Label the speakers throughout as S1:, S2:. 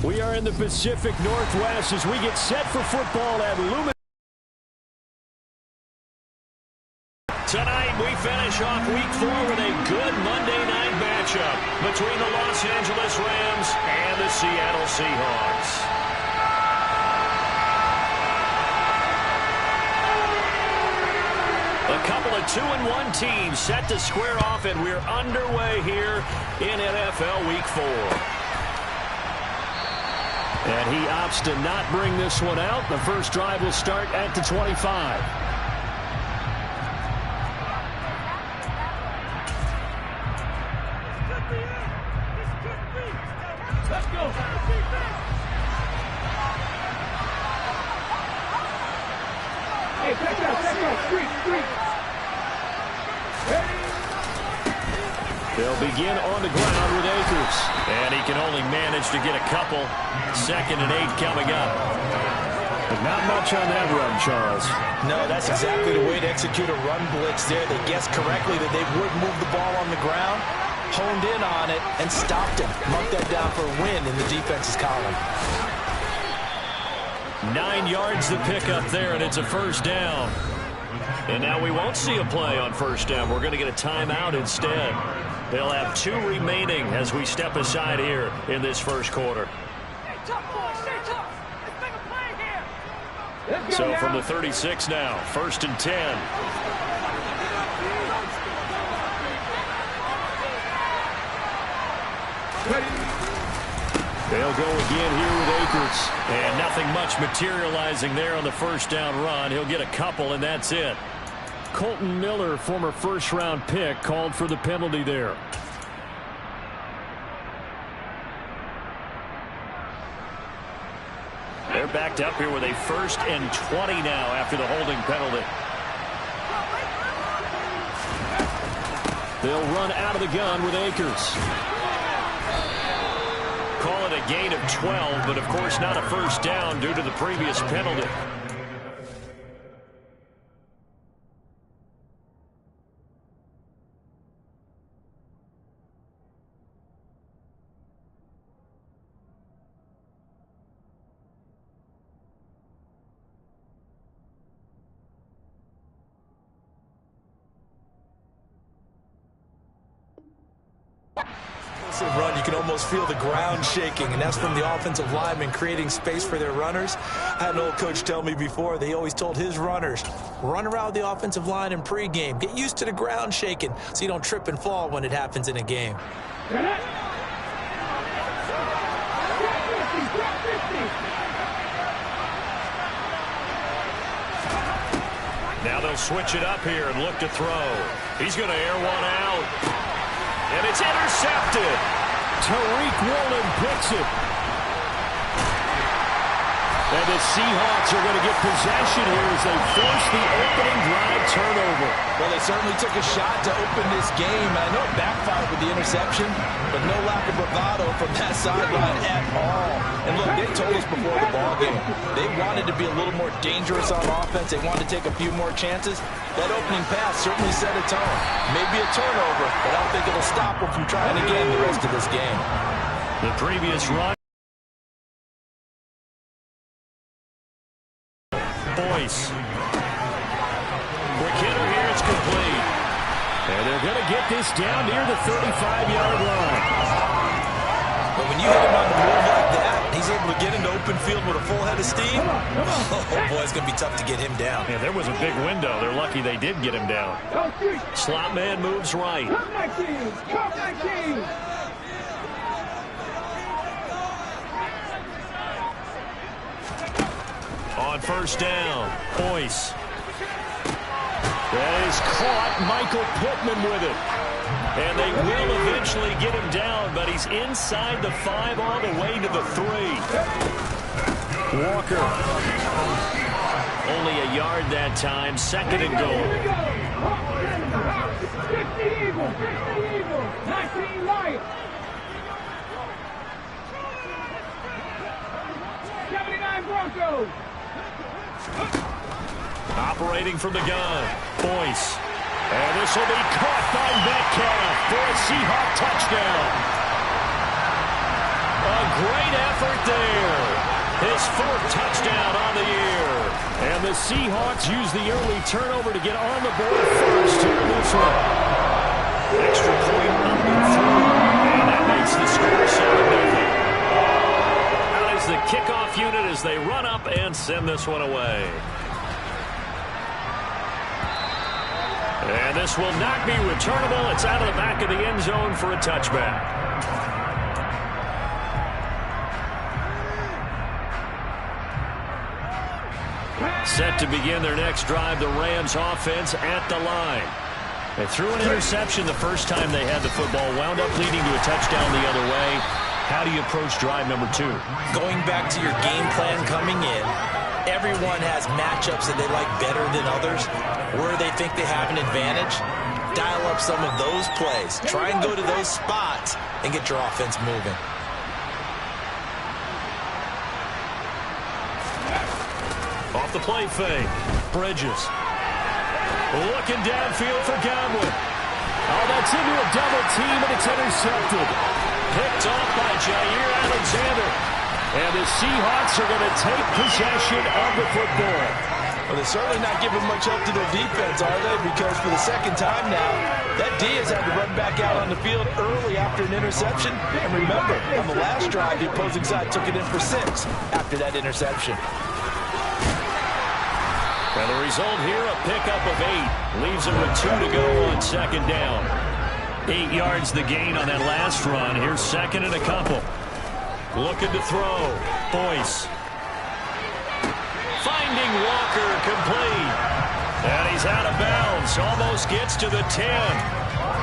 S1: We are in the Pacific Northwest as we get set for football at Lumen. Tonight, we finish off Week 4 with a good Monday night matchup between the Los Angeles Rams and the Seattle Seahawks. A couple of 2-1 teams set to square off, and we're underway here in NFL Week 4. And he opts to not bring this one out. The first drive will start at the 25.
S2: Let's go. Hey, check out. Street.
S1: They'll begin on the ground with Akers. And he can only manage to get a couple. 2nd and 8 coming up. But not much on that run, Charles.
S3: No, that's exactly the way to execute a run blitz there. They guessed correctly that they would move the ball on the ground, honed in on it, and stopped him. Marked that down for a win in the defense's column.
S1: 9 yards to pick up there, and it's a first down. And now we won't see a play on first down. We're going to get a timeout instead. They'll have 2 remaining as we step aside here in this first quarter.
S2: Stay tough, boys. Stay tough. Let's make a play here.
S1: So from the 36 now, 1st and 10. They'll go again here with Akers. And nothing much materializing there on the first down run. He'll get a couple, and that's it. Colton Miller, former first-round pick, called for the penalty there. They're backed up here with a 1st and 20 now after the holding penalty. They'll run out of the gun with Akers. Call it a gain of 12, but of course not a first down due to the previous penalty.
S3: Run, you can almost feel the ground shaking, and that's from the offensive linemen creating space for their runners. I had an old coach tell me before, they always told his runners, run around the offensive line in pregame. Get used to the ground shaking so you don't trip and fall when it happens in a game.
S1: Now they'll switch it up here and look to throw. He's going to air one out. And it's intercepted. Tariq Woolen picks it. And the Seahawks are going to get possession here as they force the opening drive turnover.
S3: Well, they certainly took a shot to open this game. I know it backfired with the interception, but no lack of bravado from that sideline at all. And look, they told us before the ball game, they wanted to be a little more dangerous on offense. They wanted to take a few more chances. That opening pass certainly set a tone. Maybe a turnover, but I don't think it'll stop them from trying again the rest of this game.
S1: The previous run. Boyce. Quick hitter here, it's complete. And they're going to get this down near the 35-yard line.
S3: But when you hit him on the move like that, he's able to get into open field with a full head of steam. Oh, boy, it's going to be tough to get him down.
S1: Yeah, there was a big window. They're lucky they did get him down. Slot man moves right.
S2: Come my team. Come my team.
S1: On first down, Boyce. That is caught. Michael Pittman with it. And they will eventually get him down, but he's inside the 5 all the way to the 3. Walker. Only a yard that time. 2nd and goal.
S2: 50 Eagles. 19 Lions. 79 Broncos.
S1: Operating from the gun, Boyce. And this will be caught by Metcalf for a Seahawk touchdown. A great effort there. His 4th touchdown on the year. And the Seahawks use the early turnover to get on the board first here in this one. Extra point number 3. And that makes the score 7-0. Out is the kickoff unit as they run up and send this one away. And this will not be returnable. It's out of the back of the end zone for a touchback. Set to begin their next drive, the Rams offense at the line. They threw an interception the first time they had the football, wound up leading to a touchdown the other way. How do you approach drive number 2?
S3: Going back to your game plan coming in, everyone has matchups that they like better than others. Where they think they have an advantage, dial up some of those plays. Try and go to those spots and get your offense moving.
S1: Off the play fake. Bridges. Looking downfield for Godwin. Oh, that's into a double team, and it's intercepted. Picked off by Jair Alexander. And the Seahawks are going to take possession of the football.
S3: Well, they're certainly not giving much help to their defense, are they? Because for the second time now, that D has had to run back out on the field early after an interception. And remember, on the last drive, the opposing side took it in for 6 after that interception.
S1: And the result here, a pickup of 8. Leaves them with 2 to go on second down. 8 yards the gain on that last run. Here's second and a couple. Looking to throw. Boyce. Finding Walker, complete. And he's out of bounds. Almost gets to the 10.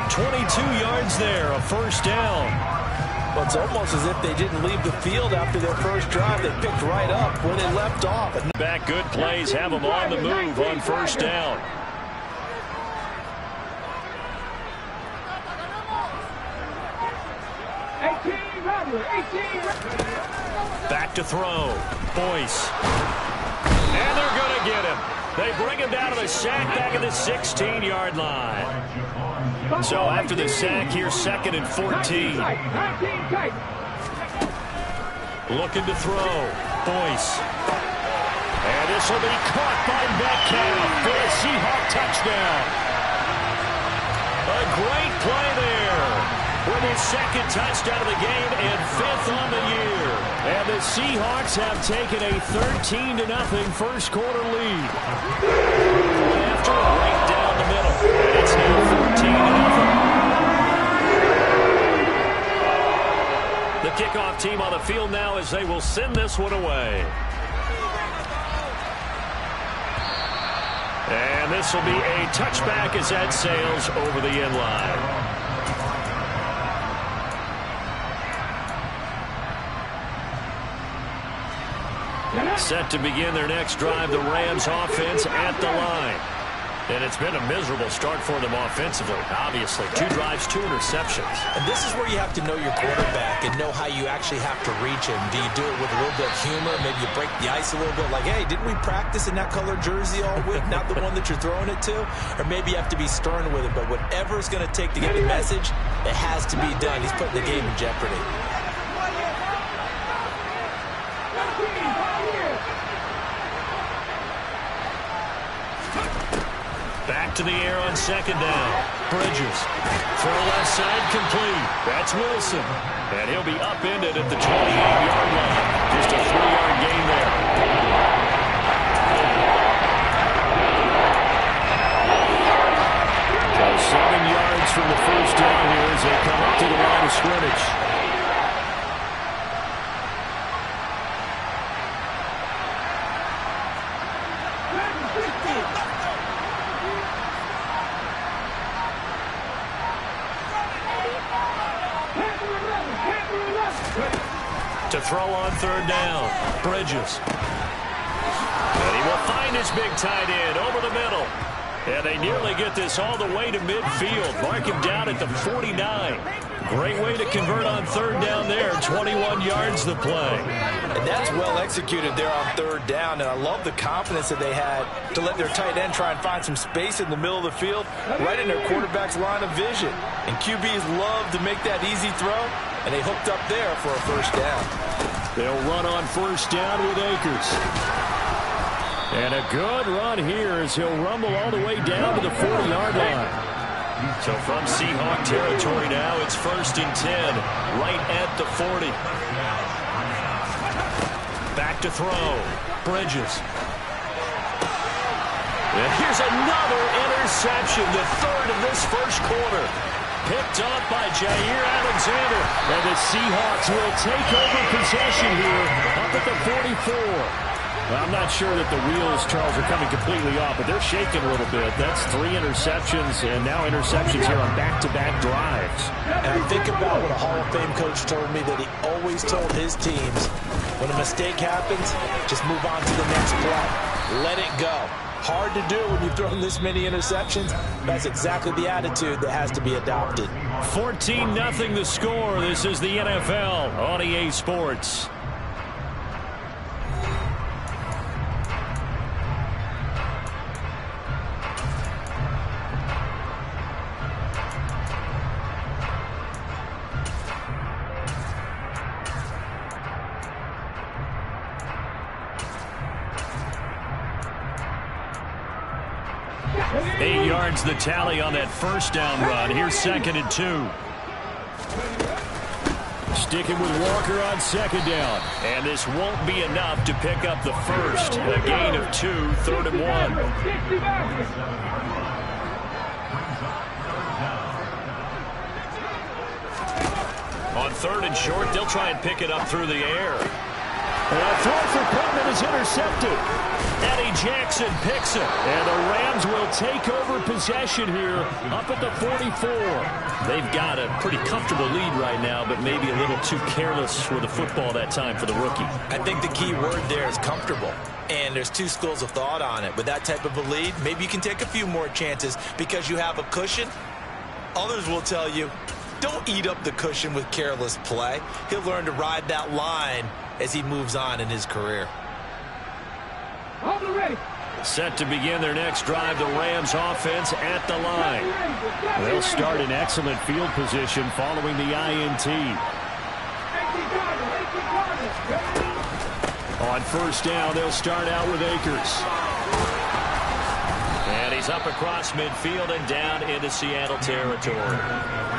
S1: 22 yards there, a first down.
S3: Well, it's almost as if they didn't leave the field after their first drive. They picked right up where they left off.
S1: Back, good plays have them on the move on first down. Back to throw. Boyce. And they're going to get him. They bring him down to the sack back at the 16-yard line. So after the sack, here's second and 14. Looking to throw. Boyce. And this will be caught by Metcalf for a Seahawk touchdown. A great play there. With his second touchdown of the game and 5th on the year. And the Seahawks have taken a 13-0 first quarter lead. After right down the middle. And it's now 14-0. The kickoff team on the field now as they will send this one away. And this will be a touchback as that sails over the end line. Set to begin their next drive, the Rams offense at the line. And it's been a miserable start for them offensively, obviously. 2 drives, 2 interceptions.
S3: And this is where you have to know your quarterback and know how you actually have to reach him. Do you do it with a little bit of humor? Maybe you break the ice a little bit like, hey, didn't we practice in that color jersey all week? Not the one that you're throwing it to? Or maybe you have to be stern with him. But whatever it's going to take to get the message, it has to be done. He's putting the game in jeopardy.
S1: Back to the air on second down. Bridges. Throw left side complete. That's Wilson. And he'll be upended at the 28-yard line. Just a 3-yard gain there. So 7 yards from the first down here as they come up to the line of scrimmage. To throw on third down. Bridges. And he will find his big tight end over the middle. And they nearly get this all the way to midfield. Mark him down at the 49. Great way to convert on third down there. 21 yards the play.
S3: And that's well executed there on third down. And I love the confidence that they had to let their tight end try and find some space in the middle of the field, right in their quarterback's line of vision. And QBs love to make that easy throw, and they hooked up there for a first down.
S1: They'll run on first down with Akers. And a good run here as he'll rumble all the way down to the 40-yard line. So from Seahawk territory now, it's 1st and 10, right at the 40. Back to throw. Bridges. And here's another interception, the third of this first quarter. Picked up by Jair Alexander. And the Seahawks will take over possession here up at the 44. Well, I'm not sure that the wheels, Charles, are coming completely off, but they're shaking a little bit. That's 3 interceptions, and now interceptions here on back-to-back drives.
S3: And I think about what a Hall of Fame coach told me, that he always told his teams, when a mistake happens, just move on to the next play. Let it go. Hard to do when you've thrown this many interceptions. That's exactly the attitude that has to be adopted.
S1: 14-0 the score. This is the NFL on EA Sports. The tally on that first down run. Here's 2nd and 2. Sticking with Walker on 2nd down. And this won't be enough to pick up the first. A gain of 2, 3rd and 1. On 3rd and short, they'll try and pick it up through the air. And a throw for Pittman is intercepted. Eddie Jackson picks it. And the Rams will take over possession here up at the 44. They've got a pretty comfortable lead right now, but maybe a little too careless with the football that time for the rookie.
S3: I think the key word there is comfortable. And there's 2 schools of thought on it. With that type of a lead, maybe you can take a few more chances because you have a cushion. Others will tell you, don't eat up the cushion with careless play. He'll learn to ride that line as he moves on in his career.
S1: Set to begin their next drive, the Rams offense at the line. They'll start in excellent field position following the INT. On first down, they'll start out with Akers. And he's up across midfield and down into Seattle territory.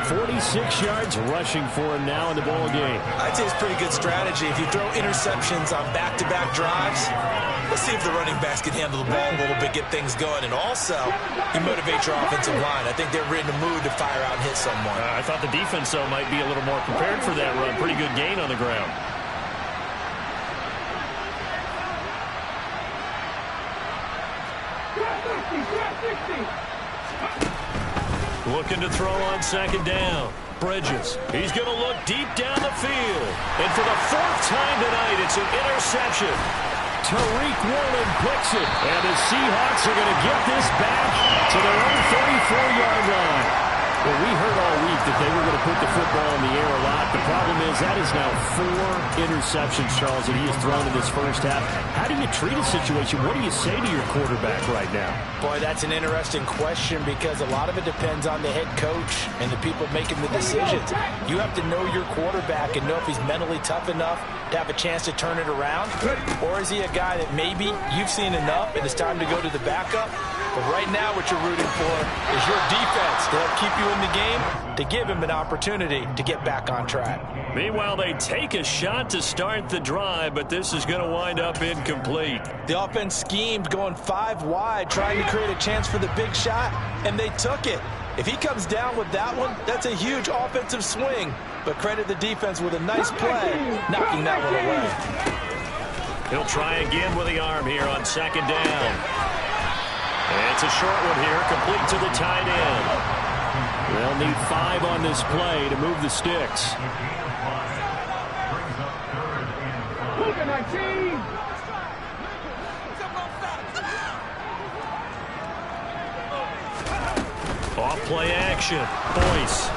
S1: 46 yards rushing for him now in the ball game.
S3: I'd say it's pretty good strategy. If you throw interceptions on back-to-back drives, let's see if the running backs can handle the ball a little bit, get things going. And also, you motivate your offensive line. I think they're in the mood to fire out and hit someone.
S1: I thought the defense, though, might be a little more prepared for that run. Pretty good gain on the ground. Looking to throw on 2nd down. Bridges. He's going to look deep down the field. And for the 4th time tonight, it's an interception. Tariq Woolen picks it. And the Seahawks are going to get this back to their own 34-yard line. Well, we heard all week that they were going to put the football in the air a lot. The problem is that is now 4 interceptions, Charles, that he has thrown in this first half. How do you treat a situation? What do you say to your quarterback right now?
S3: Boy, that's an interesting question because a lot of it depends on the head coach and the people making the decisions. You have to know your quarterback and know if he's mentally tough enough to have a chance to turn it around, or is he a guy that maybe you've seen enough and it's time to go to the backup? But right now what you're rooting for is your defense to help keep you in the game, to give him an opportunity to get back on track.
S1: Meanwhile, they take a shot to start the drive, but this is going to wind up incomplete.
S3: The offense schemed going 5 wide, trying to create a chance for the big shot, and they took it. If he comes down with that one, that's a huge offensive swing. But credit the defense with a nice play, knocking that one away.
S1: He'll try again with the arm here on 2nd down. And it's a short one here, complete to the tight end. They'll need 5 on this play to move the sticks. Off play action. Boyce.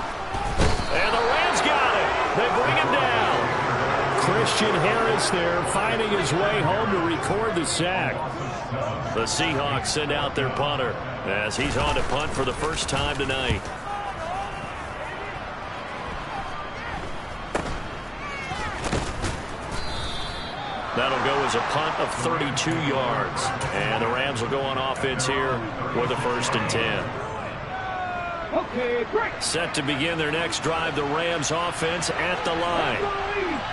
S1: And the Rams They bring him down.
S4: Christian Harris there finding his way home to record the sack.
S1: The Seahawks send out their punter as he's on to punt for the first time tonight. That'll go as a punt of 32 yards. And the Rams will go on offense here with a 1st and 10.
S2: Okay, great.
S1: Set to begin their next drive, the Rams offense at the line.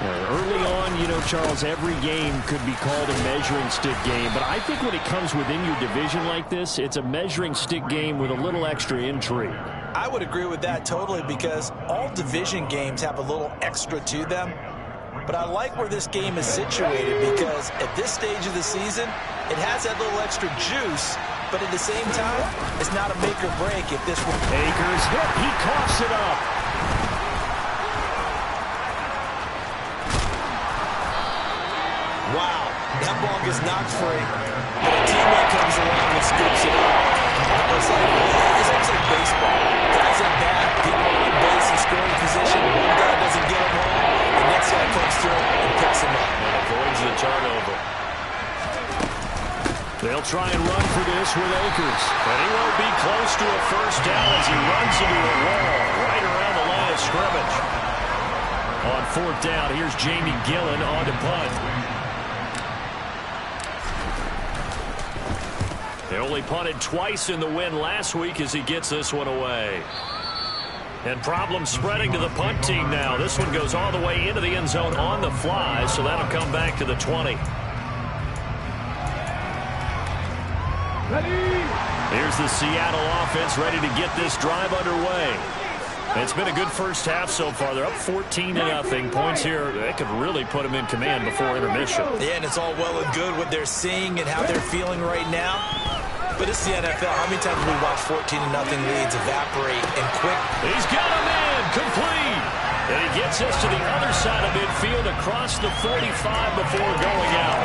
S4: Early on, you know, Charles, every game could be called a measuring stick game. But I think when it comes within your division like this, it's a measuring stick game with a little extra intrigue.
S3: I would agree with that totally because all division games have a little extra to them. But I like where this game is situated because at this stage of the season, it has that little extra juice. But at the same time, it's not a make or break if this were.
S4: Akers hit. He coughs it up.
S3: Wow, that ball gets knocked free. But a teammate comes along and scoops it up. It's almost like baseball. Guys at bat, people on base in scoring position. One guy doesn't get him home. The next guy comes through and picks him up.
S1: And avoids the turnover.
S4: They'll try and run for this with Akers.
S1: But he won't be close to a first down as he runs into a wall right around the line of scrimmage. On 4th down, here's Jamie Gillen on to punt. They only punted twice in the win last week as he gets this one away. And problems spreading to the punt team now. This one goes all the way into the end zone on the fly, so that'll come back to the 20. Here's the Seattle offense ready to get this drive underway. It's been a good first half so far. They're up 14-0. Points here, they could really put them in command before intermission.
S3: Yeah, and it's all well and good what they're seeing and how they're feeling right now. But it's the NFL. How many times have we watched 14-0 leads evaporate and quick?
S1: He's got him in, complete. And he gets us to the other side of midfield across the 45 before going out.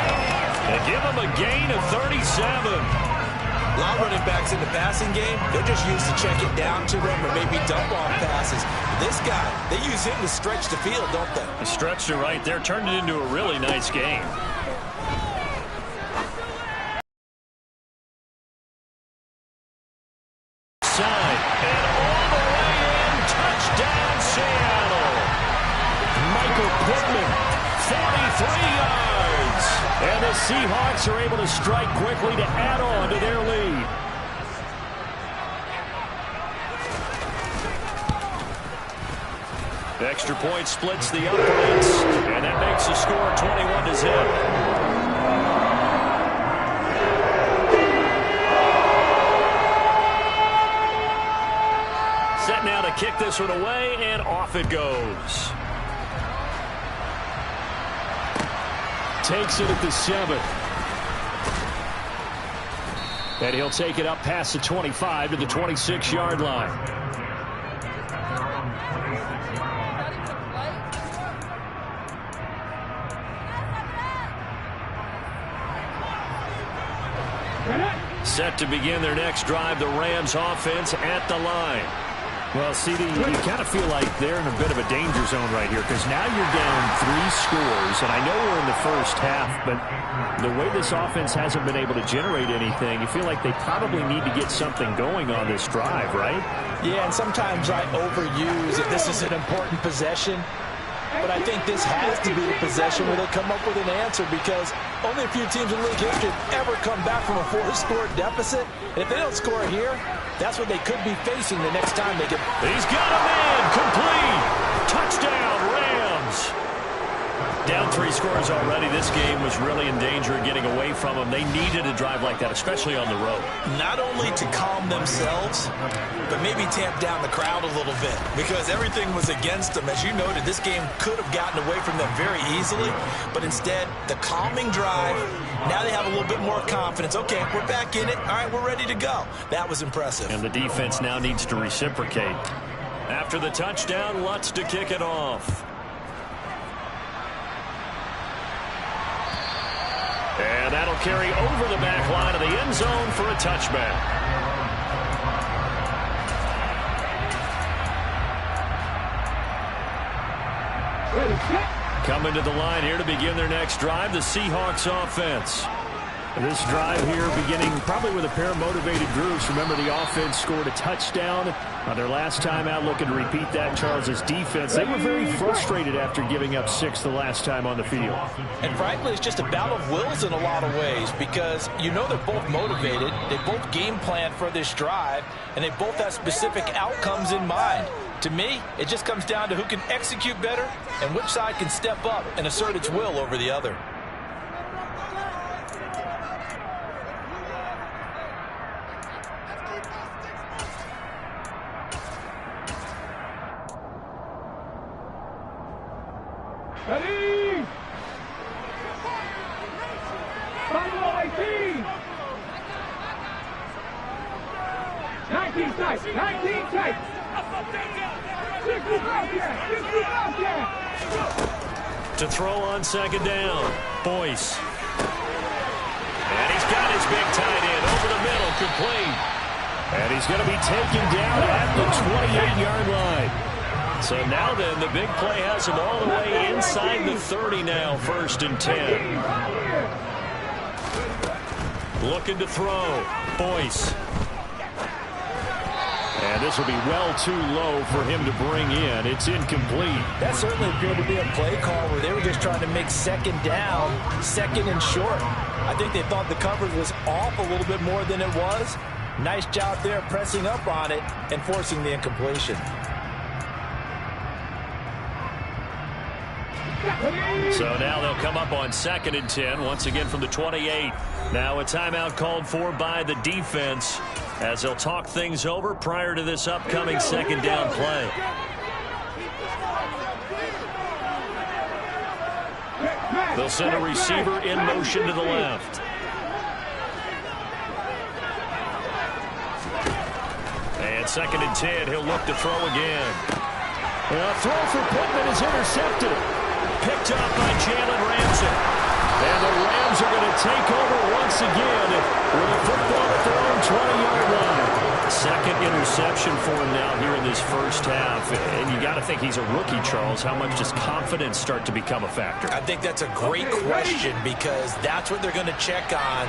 S1: And give him a gain of 37.
S3: A lot of running backs in the passing game, they're just used to check it down to them or maybe dump off passes. This guy, they use him to stretch the field, don't they?
S1: He stretched it right there, turned it into a really nice game. Side, and all the way in, touchdown Seattle.
S4: Michael Pittman,
S1: 43 yards.
S4: and the Seahawks are able to strike quickly to add on to their lead.
S1: Extra point splits the uprights, and that makes the score 21-0. Set now to kick this one away, and off it goes.
S4: Takes it at the 7. And he'll take it up past the 25 to the 26-yard line.
S1: Set to begin their next drive, the Rams offense at the line.
S4: Well, CD, you kind of feel like they're in a bit of a danger zone right here because now you're down 3 scores, and I know we're in the first half, but the way this offense hasn't been able to generate anything, you feel like they probably need to get something going on this drive, right?
S3: Yeah, and sometimes I overuse if this is an important possession. But I think this has to be the possession where they come up with an answer because only a few teams in league history have ever come back from a 4-score deficit. And if they don't score here, that's what they could be facing the next time they get.
S1: He's got a man complete. Touchdown, Rams. Down 3 scores already. This game was really in danger of getting away from them. They needed a drive like that, especially on the road.
S3: Not only to calm themselves, but maybe tamp down the crowd a little bit because everything was against them. As you noted, this game could have gotten away from them very easily, but instead, the calming drive, now they have a little bit more confidence. Okay, we're back in it. All right, we're ready to go. That was impressive.
S1: And the defense now needs to reciprocate. After the touchdown, Lutz to kick it off. And that'll carry over the back line of the end zone for a touchback. Coming to the line here to begin their next drive, the Seahawks offense.
S4: This drive here beginning probably with a pair of motivated groups. Remember, the offense scored a touchdown on their last time out, looking to repeat that. Charles' defense, they were very frustrated after giving up 6 the last time on the field.
S3: And frankly, it's just a battle of wills in a lot of ways, because you know they're both motivated, they both game plan for this drive, and they both have specific outcomes in mind. To me, it just comes down to who can execute better and which side can step up and assert its will over the other.
S2: Ready? Final 18. 19 tight. 19 tight.
S1: To throw on second down, Boyce. And he's got his big tight end over the middle, complete.
S4: And he's going to be taken down at the 28-yard line.
S1: So now then, the big play has him all the way inside the 30 now, 1st and 10. Looking to throw, Boyce.
S4: And this will be well too low for him to bring in. It's incomplete.
S3: That certainly appeared to be a play call where they were just trying to make second down, second and short. I think they thought the coverage was off a little bit more than it was. Nice job there pressing up on it and forcing the incompletion.
S1: So now they'll come up on 2nd and 10, once again from the 28. Now a timeout called for by the defense as they'll talk things over prior to this upcoming second down play. They'll send a receiver in motion to the left. And 2nd and 10, he'll look to throw again.
S4: A throw for Pittman is intercepted.
S1: Picked up by Jalen Ramsey.
S4: And the Rams are going to take over once again with a football thrown 20-yard line.
S1: Second interception for him now here in this first half. And you got to think he's a rookie, Charles. How much does confidence start to become a factor?
S3: I think that's a great question, because that's what they're going to check on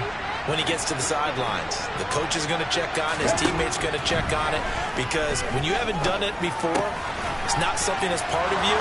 S3: when he gets to the sidelines. The coach is going to check on it. His teammates are going to check on it, because when you haven't done it before, it's not something that's part of you.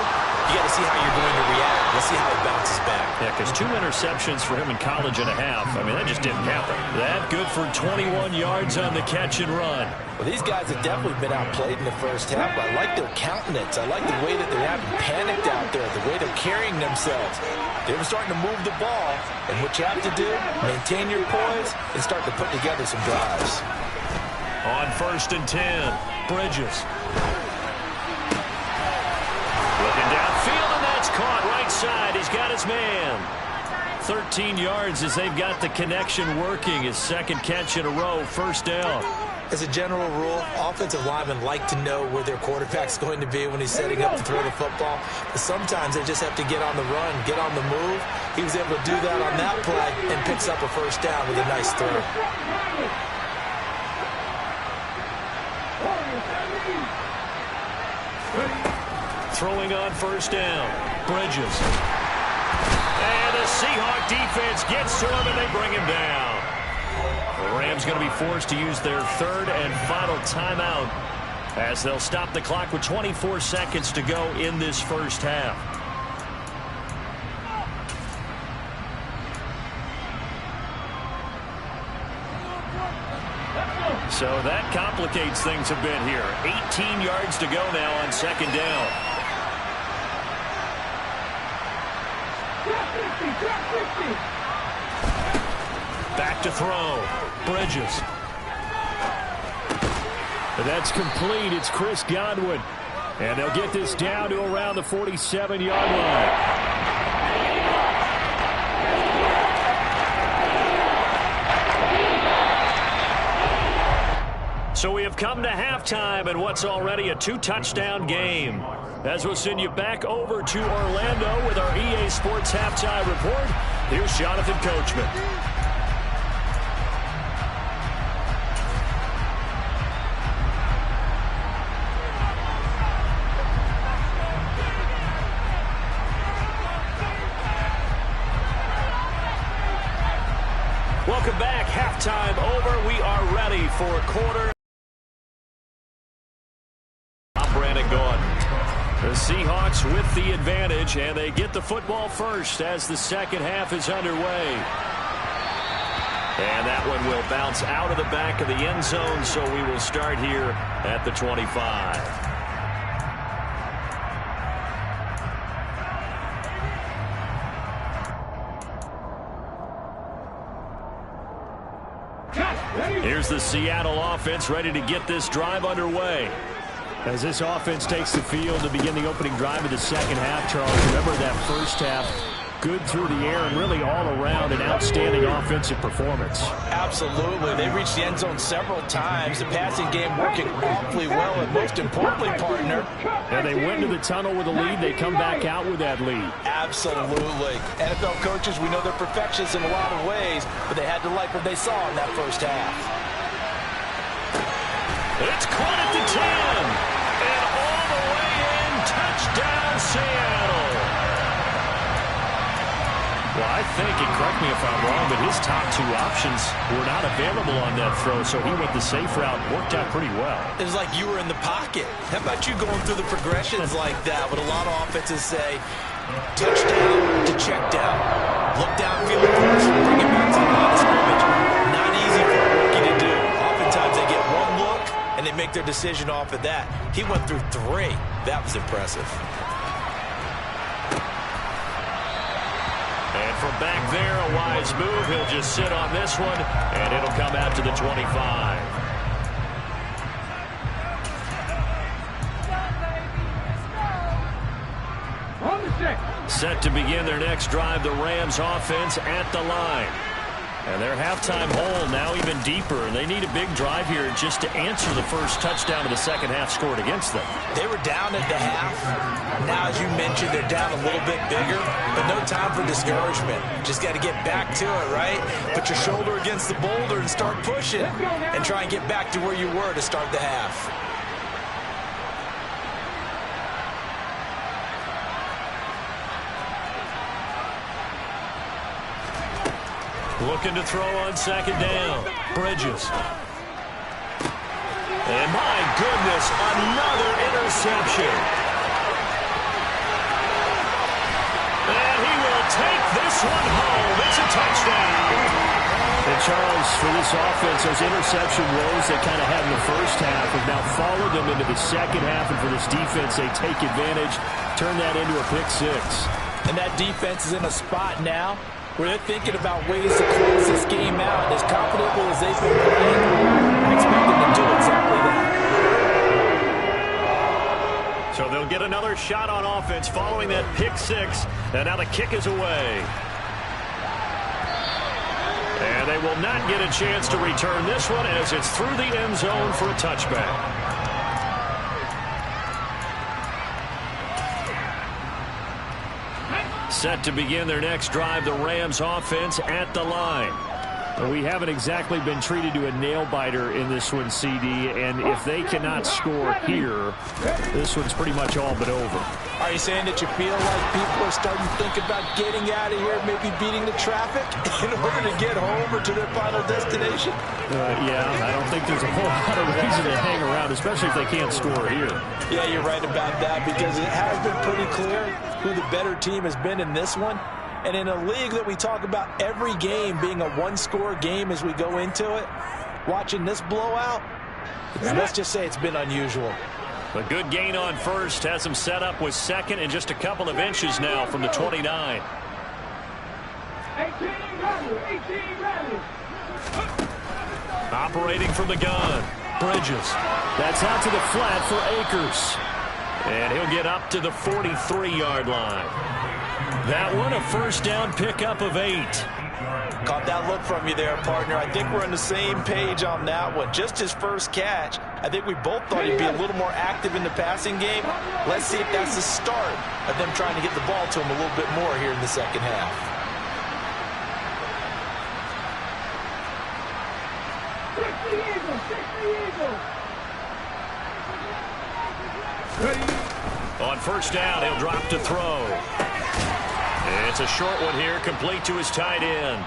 S3: You got to see how you're going to react. Let's see how it bounces back.
S1: Yeah, because 2 interceptions for him in college and a half. I mean, that just didn't happen. That good for 21 yards on the catch and run.
S3: Well, these guys have definitely been outplayed in the first half. I like their countenance. I like the way that they haven't panicked out there, the way they're carrying themselves. They're starting to move the ball, and what you have to do, maintain your poise and start to put together some drives.
S1: On 1st and 10, Bridges. Looking downfield, and that's caught right side. He's got his man. 13 yards as they've got the connection working. His 2nd catch in a row, 1st down.
S3: As a general rule, offensive linemen like to know where their quarterback's going to be when he's setting up to throw the football. But sometimes they just have to get on the run, get on the move. He was able to do that on that play and picks up a 1st down with a nice throw.
S1: Throwing on 1st down, Bridges. And the Seahawk defense gets to him, and they bring him down. The Rams going to be forced to use their 3rd and final timeout as they'll stop the clock with 24 seconds to go in this first half. So that complicates things a bit here. 18 yards to go now on 2nd down. Back to throw. Bridges.
S4: That's complete. It's Chris Godwin. And they'll get this down to around the 47-yard line.
S1: So we have come to halftime in what's already a 2-touchdown game. As we'll send you back over to Orlando with our EA Sports Halftime Report, here's Jonathan Coachman. Welcome back. Halftime over. We are ready for quarter. I'm Brandon Gaudin. The Seahawks with the advantage, and they get the football first as the second half is underway. And that one will bounce out of the back of the end zone, so we will start here at the 25. Here's the Seattle offense ready to get this drive underway.
S4: As this offense takes the field to begin the opening drive of the second half, Charles, remember that first half, good through the air and really all around an outstanding offensive performance.
S3: Absolutely. They reached the end zone several times. The passing game working awfully well, and most importantly, partner.
S4: And they went to the tunnel with a lead. They come back out with that lead.
S3: Absolutely. NFL coaches, we know they're perfectionists in a lot of ways, but they had to like what they saw in that first half.
S1: It's caught at the 10. And all the way in. Touchdown, Seattle. Well, I think, and correct me if I'm wrong, but his top two options were not available on that throw, so he went the safe route. Worked out pretty well.
S3: It was like you were in the pocket. How about you going through the progressions like that? What a lot of offenses say, touchdown to check down. Look downfield first, bring it back to the line of scrimmage. Not easy for a rookie to do. Oftentimes they get one look, and they make their decision off of that. He went through three. That was impressive.
S1: And from back there, a wise move. He'll just sit on this one, and it'll come out to the 25. Set to begin their next drive, the Rams offense at the line. And their halftime hole now even deeper, and they need a big drive here just to answer the first touchdown of the second half scored against them.
S3: They were down at the half. Now, as you mentioned, they're down a little bit bigger, but no time for discouragement. Just got to get back to it, right? Put your shoulder against the boulder and start pushing, and try and get back to where you were to start the half.
S1: Looking to throw on second down. Bridges. And my goodness, another interception. And he will take this one home. It's a touchdown.
S4: And Charles, for this offense, those interception woes they kind of had in the first half have now followed them into the second half. And for this defense, they take advantage, turn that into a pick six.
S3: And that defense is in a spot now where they're thinking about ways to close this game out. As confidently as they've been playing, I expect them to do exactly that.
S1: So they'll get another shot on offense following that pick six. And now the kick is away. And they will not get a chance to return this one as it's through the end zone for a touchback. Set to begin their next drive, the Rams offense at the line.
S4: Well, we haven't exactly been treated to a nail-biter in this one, CD, and if they cannot score here, this one's pretty much all but over.
S3: Are you saying that you feel like people are starting to think about getting out of here, maybe beating the traffic in order to get home or to their final destination?
S4: Yeah, I don't think there's a whole lot of reason to hang around, especially if they can't score here.
S3: Yeah, you're right about that, because it has been pretty clear who the better team has been in this one. And in a league that we talk about every game being a one-score game as we go into it, watching this blowout, let's just say it's been unusual.
S1: A good gain on first has him set up with second and just a couple of inches now from the 29.
S2: 18 ready.
S1: Operating from the gun. Bridges.
S4: That's out to the flat for Akers.
S1: And he'll get up to the 43-yard line. That one, a first down pickup of 8.
S3: Caught that look from you there, partner. I think we're on the same page on that one. Just his first catch. I think we both thought he'd be a little more active in the passing game. Let's see if that's the start of them trying to get the ball to him a little bit more here in the second half.
S1: On first down, he'll drop to throw. It's a short one here, complete to his tight end.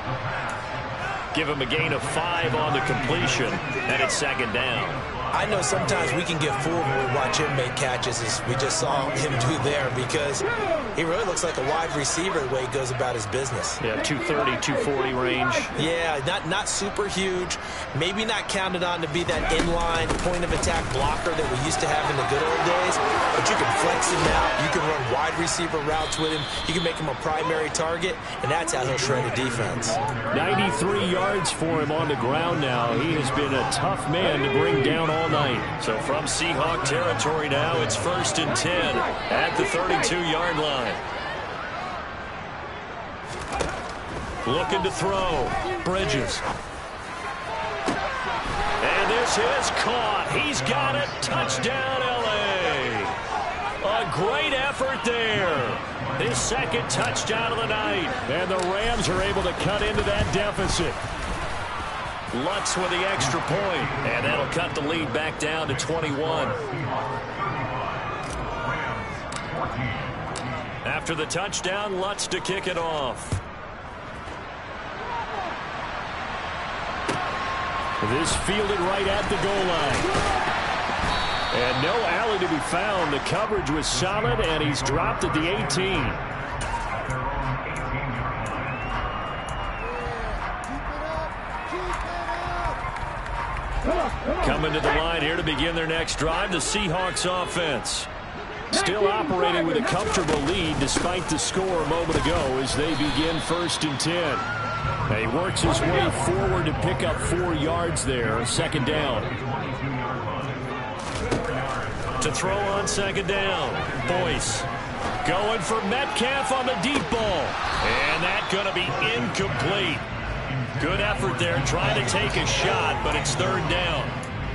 S1: Give him a gain of 5 on the completion, and it's second down.
S3: I know sometimes we can get fooled when we watch him make catches, as we just saw him do there, because he really looks like a wide receiver the way he goes about his business.
S1: Yeah, 230, 240 range.
S3: Yeah, not super huge. Maybe not counted on to be that inline point-of-attack blocker that we used to have in the good old days, but you can flex him out. You can run wide receiver routes with him. You can make him a primary target, and that's how he'll shred a defense.
S4: 93 yards for him on the ground now. He has been a tough man to bring down all night.
S1: So from Seahawk territory now, it's 1st and 10 at the 32-yard line. Looking to throw. Bridges. And this is caught. He's got it. Touchdown, L.A. A great effort there. His second touchdown of the night.
S4: And the Rams are able to cut into that deficit.
S1: Lutz with the extra point, and that'll cut the lead back down to 21. After the touchdown, Lutz to kick it off.
S4: This fielded right at the goal line. And no alley to be found. The coverage was solid, and he's dropped at the 18.
S1: Coming to the line here to begin their next drive, the Seahawks offense.
S4: Still operating with a comfortable lead despite the score a moment ago as they begin 1st and 10. And he works his way forward to pick up 4 yards there, second down.
S1: To throw on second down, Boyce going for Metcalf on the deep ball. And that's going to be incomplete. Good effort there, trying to take a shot, but it's 3rd down.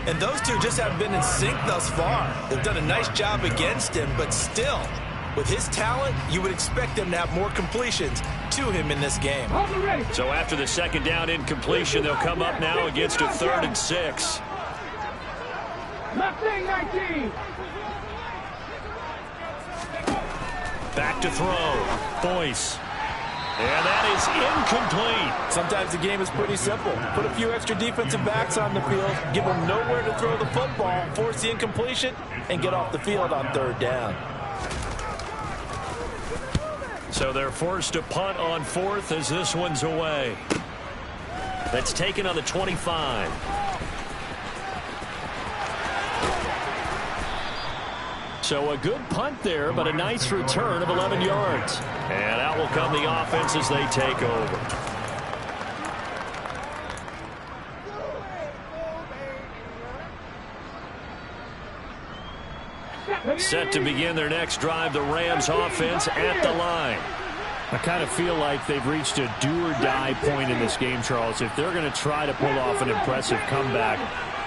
S3: And those two just haven't been in sync thus far. They've done a nice job against him, but still, with his talent, you would expect them to have more completions to him in this game.
S1: So after the second down incompletion, they'll come up now against a 3rd and 6.
S2: Left wing 19.
S1: Back to throw. Boyce. And that is incomplete.
S3: Sometimes the game is pretty simple. Put a few extra defensive backs on the field, give them nowhere to throw the football, force the incompletion, and get off the field on 3rd down.
S1: So they're forced to punt on 4th as this one's away. That's taken on the 25.
S4: So a good punt there, but a nice return of 11 yards.
S1: And out will come the offense as they take over. Set to begin their next drive, the Rams offense at the line.
S4: I kind of feel like they've reached a do-or-die point in this game, Charles. If they're going to try to pull off an impressive comeback,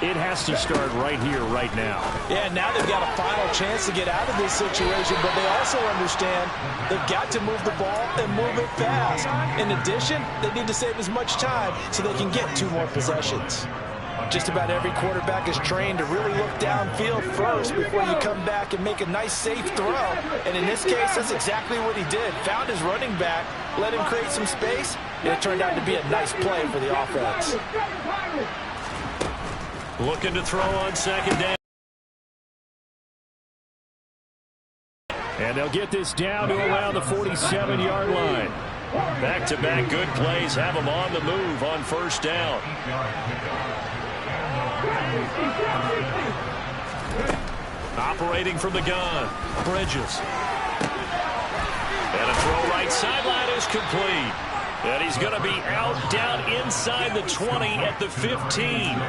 S4: it has to start right here, right now.
S3: Yeah, now they've got a final chance to get out of this situation, but they also understand they've got to move the ball and move it fast. In addition, they need to save as much time so they can get 2 more possessions. Just about every quarterback is trained to really look downfield first before you come back and make a nice, safe throw. And in this case, that's exactly what he did. Found his running back, let him create some space, and it turned out to be a nice play for the offense.
S1: Looking to throw on second down.
S4: And they'll get this down to around the 47-yard line.
S1: Back-to-back good plays have them on the move on 1st down. Operating from the gun, Bridges. And a throw right sideline is complete. And he's going to be out down inside the 20 at the 15.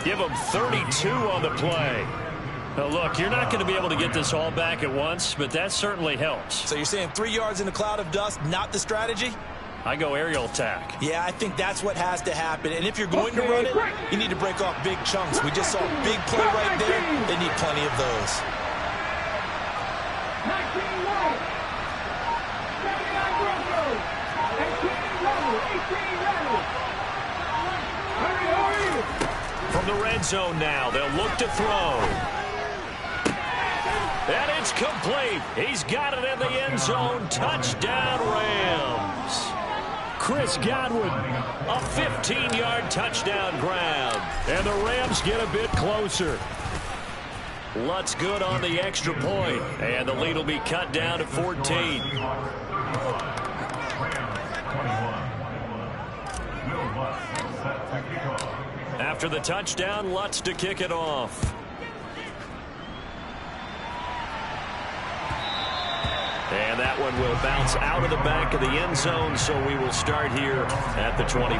S1: Give him 32 on the play. Now look, you're not going to be able to get this all back at once, but that certainly helps.
S3: So you're saying 3 yards in a cloud of dust, not the strategy?
S1: I go aerial attack.
S3: Yeah, I think that's what has to happen. And if you're going to run it, you need to break off big chunks. We just saw a big play right there. They need plenty of those.
S2: 19 right. 79 Broncos. 18 level. 18 level. Hurry.
S1: From the red zone now, they'll look to throw. And it's complete. He's got it in the end zone. Touchdown, Rams.
S4: Chris Godwin.
S1: A 15-yard touchdown grab.
S4: And the Rams get a bit closer.
S1: Lutz good on the extra point. And the lead will be cut down to 14. After the touchdown, Lutz to kick it off. And that one will bounce out of the back of the end zone, so we will start here at the 25.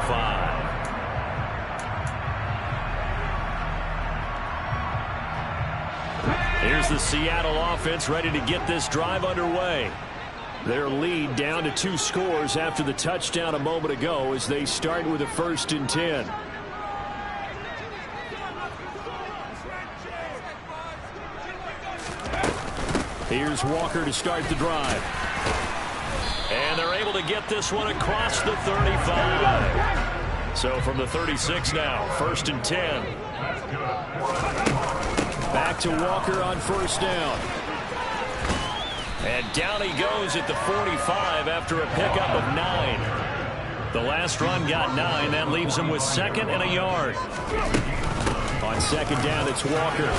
S1: Here's the Seattle offense ready to get this drive underway. Their lead down to 2 scores after the touchdown a moment ago as they start with a 1st and 10.
S4: Here's Walker to start the drive.
S1: And they're able to get this one across the 35. So from the 36 now, 1st and 10.
S4: Back to Walker on 1st down.
S1: And down he goes at the 45 after a pickup of 9. The last run got 9. That leaves him with 2nd and a yard.
S4: On 2nd down, it's Walker.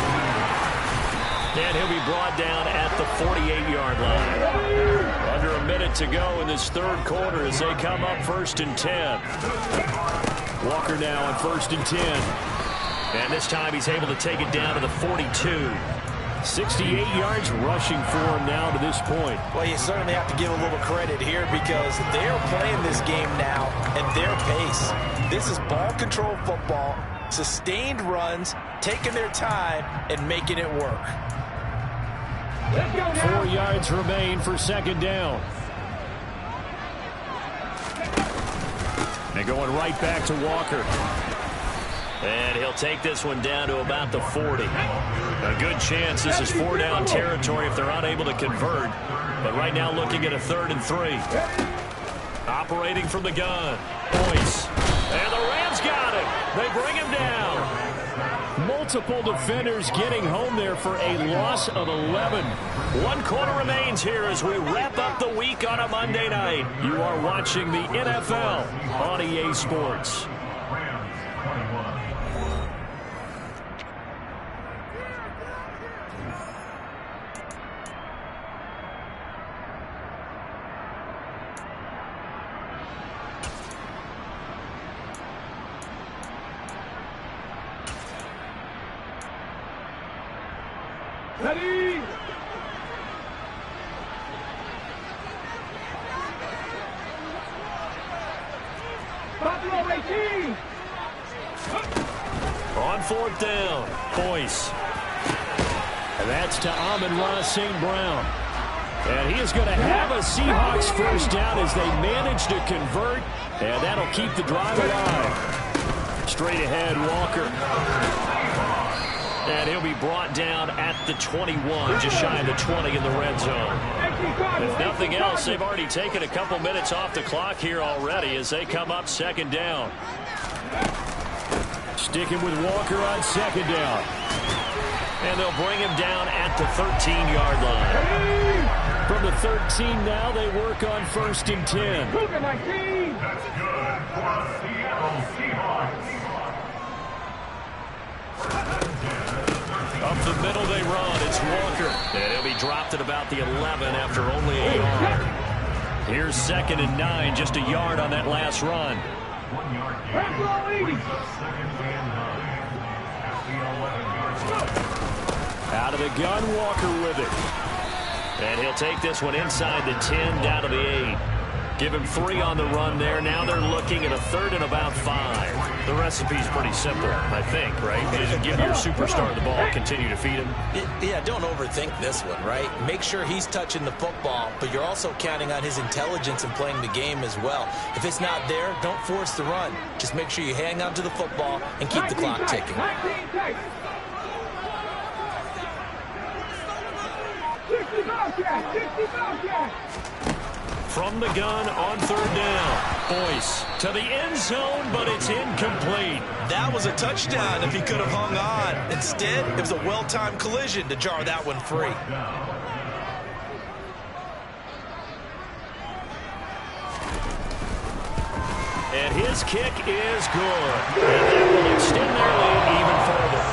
S1: And he'll be brought down at the 48-yard line. Under a minute to go in this 3rd quarter as they come up 1st and 10.
S4: Walker now on 1st and 10.
S1: And this time he's able to take it down to the 42.
S4: 68 yards rushing for him now to this point.
S3: Well, you certainly have to give a little credit here because they're playing this game now at their pace. This is ball control football, sustained runs, taking their time, and making it work.
S4: 4 yards remain for 2nd down. And going right back to Walker.
S1: And he'll take this one down to about the 40. A good chance this is 4-down territory if they're unable to convert. But right now looking at a 3rd and 3. Operating from the gun. Boyce. And the Rams got him. They bring him down.
S4: Multiple defenders getting home there for a loss of 11.
S1: 1 quarter remains here as we wrap up the week on a Monday night.
S4: You are watching the NFL on EA Sports.
S2: Ready? Buffalo 18.
S1: On 4th down, Boyce.
S4: And that's to Amon-Ra St. Brown. And he is going to have a Seahawks 1st down as they manage to convert. And that'll keep the drive alive. Straight ahead, Walker.
S1: And he'll be brought down at the 21, just shy of the 20 in the red zone. If nothing else, they've already taken a couple minutes off the clock here already as they come up 2nd down.
S4: Sticking with Walker on 2nd down.
S1: And they'll bring him down at the 13-yard line.
S4: From the 13 now, they work on 1st and 10. Up
S1: the middle they run. It's Walker. And he'll be dropped at about the 11 after only a yard. Here's 2nd and 9, just a yard on that last run.
S4: Out of the gun, Walker with it.
S1: And he'll take this one inside the 10 down to the 8. Give him 3 on the run there. Now they're looking at a 3rd and about 5. The recipe's pretty simple, I think, right? Just give your superstar the ball, continue to feed him.
S3: Yeah, don't overthink this one, right? Make sure he's touching the football, but you're also counting on his intelligence in playing the game as well. If it's not there, don't force the run. Just make sure you hang on to the football and keep the clock ticking.
S1: From the gun on 3rd down. Boyce to the end zone, but it's incomplete.
S3: That was a touchdown if he could have hung on. Instead, it was a well-timed collision to jar that one free.
S1: his kick is good. And that will extend their lead even further.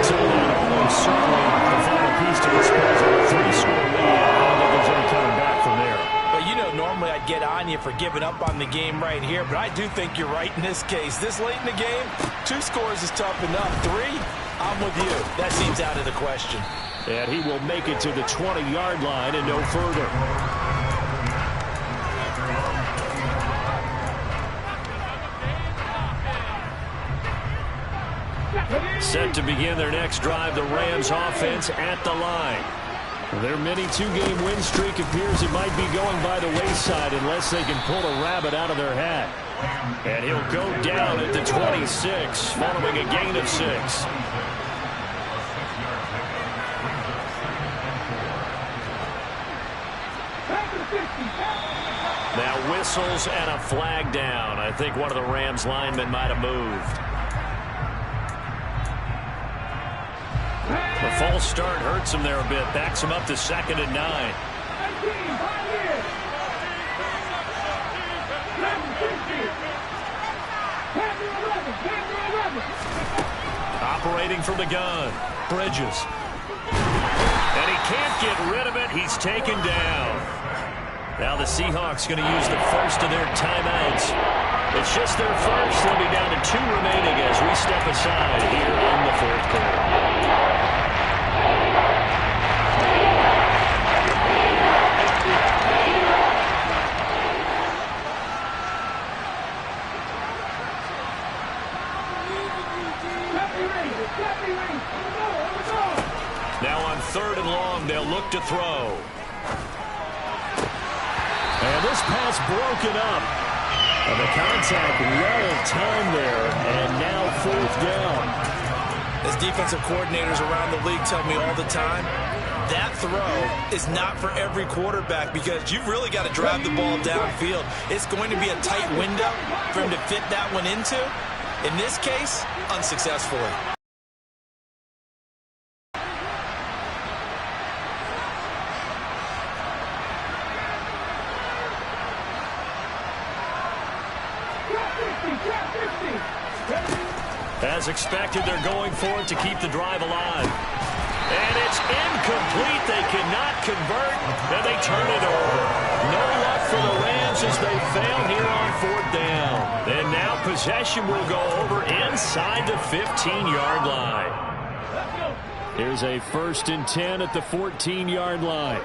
S1: So that almost certainly the final piece to this puzzle. A 3-score lead. I don't think there's any coming back from there.
S3: Well, you know, normally I'd get on you for giving up on the game right here, but I do think you're right in this case. This late in the game, 2 scores is tough enough. 3, I'm with you. That seems out of the question.
S1: And he will make it to the 20-yard line and no further. Set to begin their next drive, the Rams offense at the line. Their mini 2-game win streak appears it might be going by the wayside unless they can pull a rabbit out of their hat. And he'll go down at the 26, following a gain of 6. Now whistles and a flag down. I think one of the Rams linemen might have moved. The false start hurts him there a bit. Backs him up to 2nd and 9. Operating from the gun. Bridges. And he can't get rid of it. He's taken down. Now the Seahawks going to use the first of their timeouts. It's just their first. They'll be down to 2 remaining as we step aside here in the 4th quarter. Now on 3rd and long, they'll look to throw.
S4: And this pass broken up. And the contact well timed there, and now 4th down.
S3: As defensive coordinators around the league tell me all the time, that throw is not for every quarterback because you've really got to drive the ball downfield. It's going to be a tight window for him to fit that one into. In this case, unsuccessfully.
S1: As expected, they're going for it to keep the drive alive. And it's incomplete. They cannot convert, and they turn it over. No luck for the Rams as they fail here on 4th down. And now possession will go over inside the 15-yard line.
S4: Here's a 1st and 10 at the 14-yard line.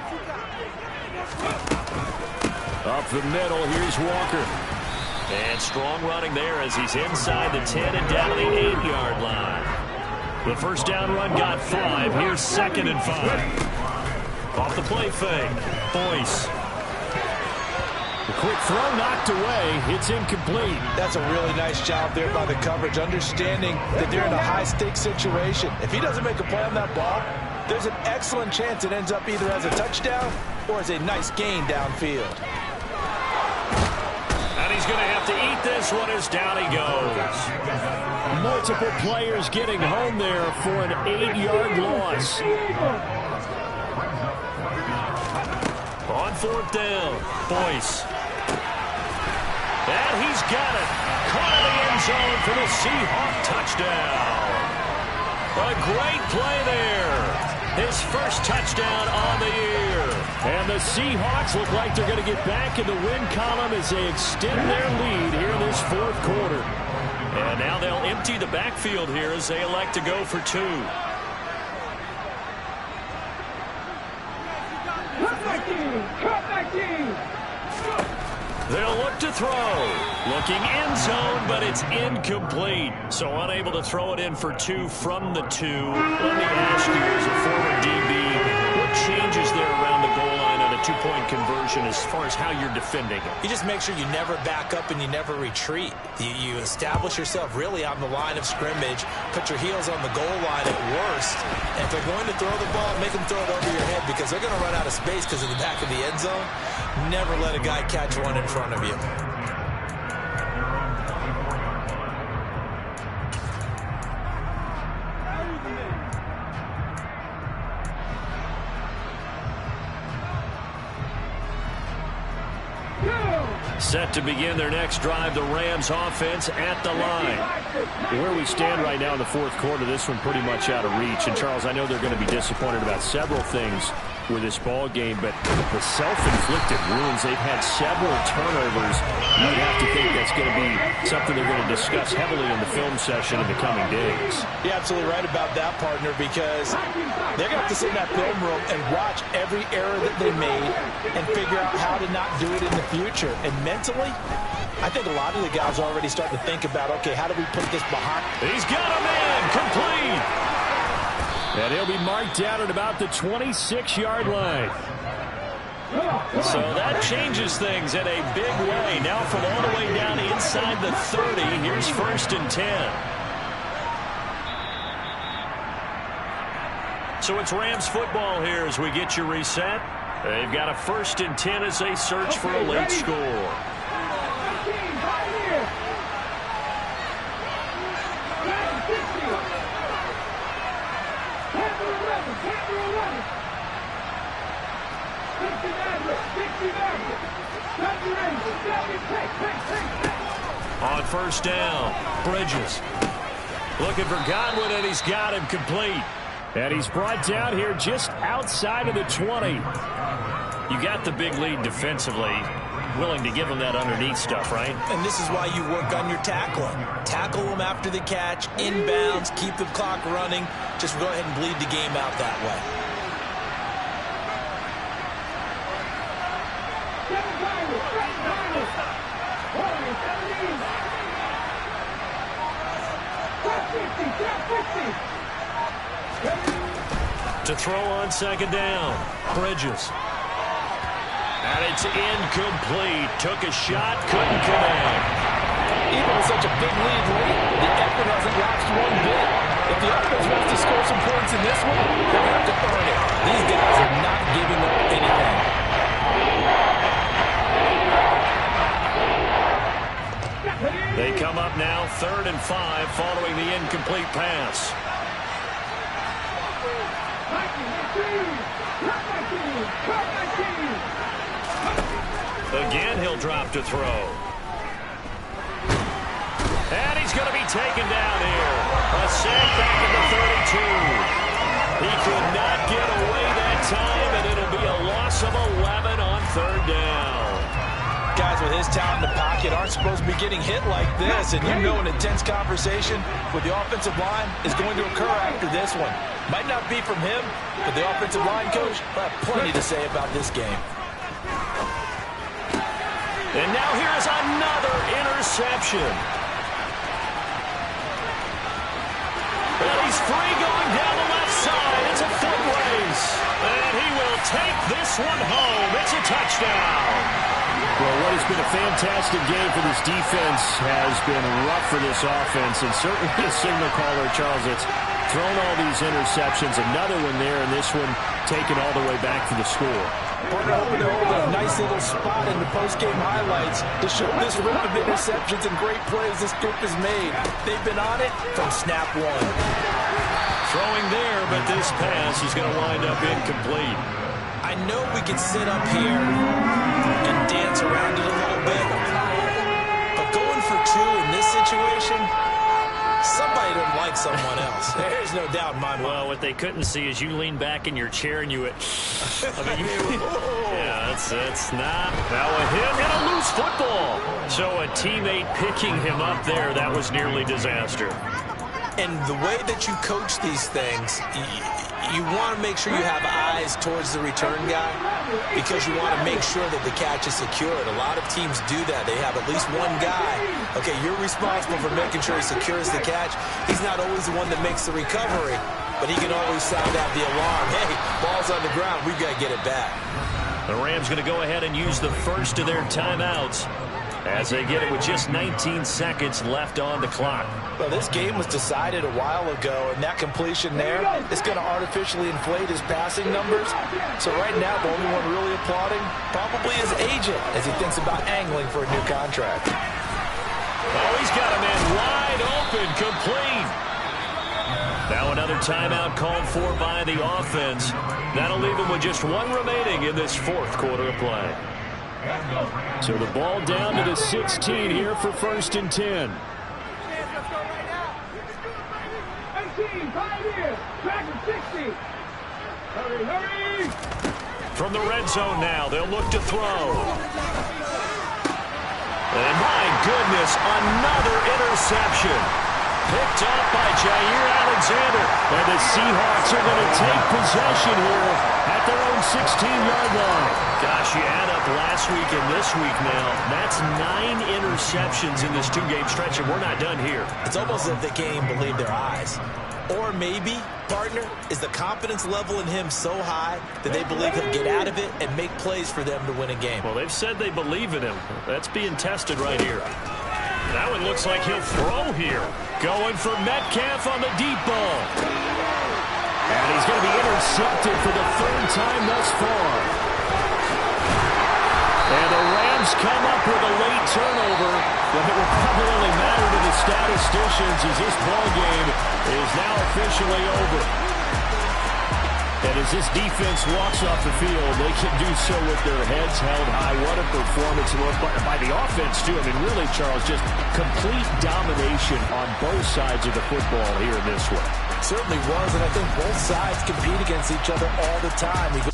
S4: Up the middle, here's Walker.
S1: And strong running there as he's inside the 10 and down to the 8-yard line. The first down run got 5. Here's 2nd and 5. Off the play fake. Boyce.
S4: The quick throw knocked away. It's incomplete.
S3: That's a really nice job there by the coverage, understanding that they're in a high-stakes situation. If he doesn't make a play on that ball, there's an excellent chance it ends up either as a touchdown or as a nice gain downfield.
S1: And he's going to have to eat this one as down he goes.
S4: Multiple players getting home there for an 8-yard loss.
S1: On 4th down, Boyce. And he's got it. Caught in the end zone for the Seahawk touchdown. A great play there. His first touchdown on the year.
S4: And the Seahawks look like they're going to get back in the win column as they extend their lead here in this 4th quarter.
S1: And now they'll empty the backfield here as they elect to go for 2. They'll look to throw. Looking end zone, but it's incomplete. So unable to throw it in for 2 from the 2. Let me ask you, as a former DB, what changes there around the goal line on a 2-point conversion as far as how you're defending it?
S3: You just make sure you never back up and you never retreat. You establish yourself really on the line of scrimmage, put your heels on the goal line at worst, and if they're going to throw the ball, make them throw it over your head because they're going to run out of space because of the back of the end zone. Never let a guy catch one in front of you.
S1: Set to begin their next drive, the Rams offense at the line.
S4: Where we stand right now in the fourth quarter, this one pretty much out of reach. And, Charles, I know they're going to be disappointed about several things with this ball game, but the self-inflicted wounds, they've had several turnovers. You would have to think that's going to be something they're going to discuss heavily in the film session in the coming days.
S3: You're absolutely right about that, partner, because they're going to have to sit in that film room and watch every error that they made and figure out how to not do it in the future. And mentally, I think a lot of the guys are already starting to think about, okay, how do we put this behind?
S1: He's got a man complete.
S4: And he'll be marked down at about the 26-yard line.
S1: So that changes things in a big way. Now from all the way down inside the 30, here's 1st and 10. So it's Rams football here as we get you reset. They've got a 1st and 10 as they search for a late score. On 1st down, Bridges. Looking for Godwin, and he's got him complete.
S4: And he's brought down here just outside of the 20.
S1: You got the big lead defensively. Willing to give him that underneath stuff, right?
S3: And this is why you work on your tackling. Tackle them after the catch, inbounds, keep the clock running. Just go ahead and bleed the game out that way.
S1: To throw on 2nd down, Bridges. And it's incomplete. Took a shot, couldn't connect.
S3: Even with such a big lead late, the effort hasn't lapsed one bit. If the offense wants to score some points in this one, they're going to have to earn it. These guys are not giving up anything.
S1: They come up now, 3rd and 5, following the incomplete pass. Again, he'll drop to throw. And he's going to be taken down here. A sack back at the 32. He could not get away that time, and it'll be a loss of 11 on 3rd down.
S3: Guys with his talent in the pocket aren't supposed to be getting hit like this, and you know an intense conversation with the offensive line is going to occur after this one. Might not be from him, but the offensive line coach will have plenty to say about this game.
S1: And now here's another interception. And he's free going down the left side. It's a foot race. And he will take this one home. It's a touchdown.
S4: Well, what has been a fantastic game for this defense has been rough for this offense. And certainly the signal caller, Charles, it's thrown all these interceptions. Another one there, and this one taken all the way back for the score.
S3: We're hoping to hold a nice little spot in the post-game highlights to show this run of interceptions and great plays this group has made. They've been on it from snap one.
S1: Throwing there, but this pass is going to wind up incomplete.
S3: I know we can sit up here and dance around it a little bit, but going for 2 in this situation, somebody doesn't like someone else. There's no doubt in my mind.
S1: Well, what they couldn't see is you lean back in your chair and you went, yeah, that's not. Now a hit and a loose football. So a teammate picking him up there, that was nearly disaster.
S3: And the way that you coach these things, you want to make sure you have eyes towards the return guy because you want to make sure that the catch is secured. A lot of teams do that. They have at least one guy. Okay, you're responsible for making sure he secures the catch. He's not always the one that makes the recovery, but he can always sound out the alarm. Hey, ball's on the ground. We've got to get it back.
S1: The Rams going to go ahead and use the first of their timeouts as they get it with just 19 seconds left on the clock.
S3: Well, this game was decided a while ago, and that completion there is going to artificially inflate his passing numbers. So right now, the only one really applauding probably his agent as he thinks about angling for a new contract.
S1: Oh, he's got a man wide open, complete. Now another timeout called for by the offense. That'll leave him with just 1 remaining in this fourth quarter of play.
S4: So the ball down to the 16 here for 1st and 10.
S2: Let's go right now. 18, Pioneer, track of 60. Hurry, hurry.
S1: From the red zone now, they'll look to throw. And my goodness, another interception. Picked up by Jair Alexander. And the Seahawks are going to take possession here at their own 16-yard line. Gosh, you add up last week and this week now. That's 9 interceptions in this 2-game stretch, and we're not done here.
S3: It's almost as if they can't even believe their eyes. Or maybe, partner, is the confidence level in him so high that they believe he'll get out of it and make plays for them to win a game.
S1: Well, they've said they believe in him. That's being tested right here. That one looks like he'll throw here. Going for Metcalf on the deep ball. And he's going to be intercepted for the 3rd time thus far. And the Rams come up with a late turnover, but it will probably only matter to the statisticians as this ball game is now officially over. And as this defense walks off the field, they can do so with their heads held high. What a performance by the offense, too. I mean, really, Charles, just complete domination on both sides of the football here in this one.
S3: Certainly was, and I think both sides compete against each other all the time. You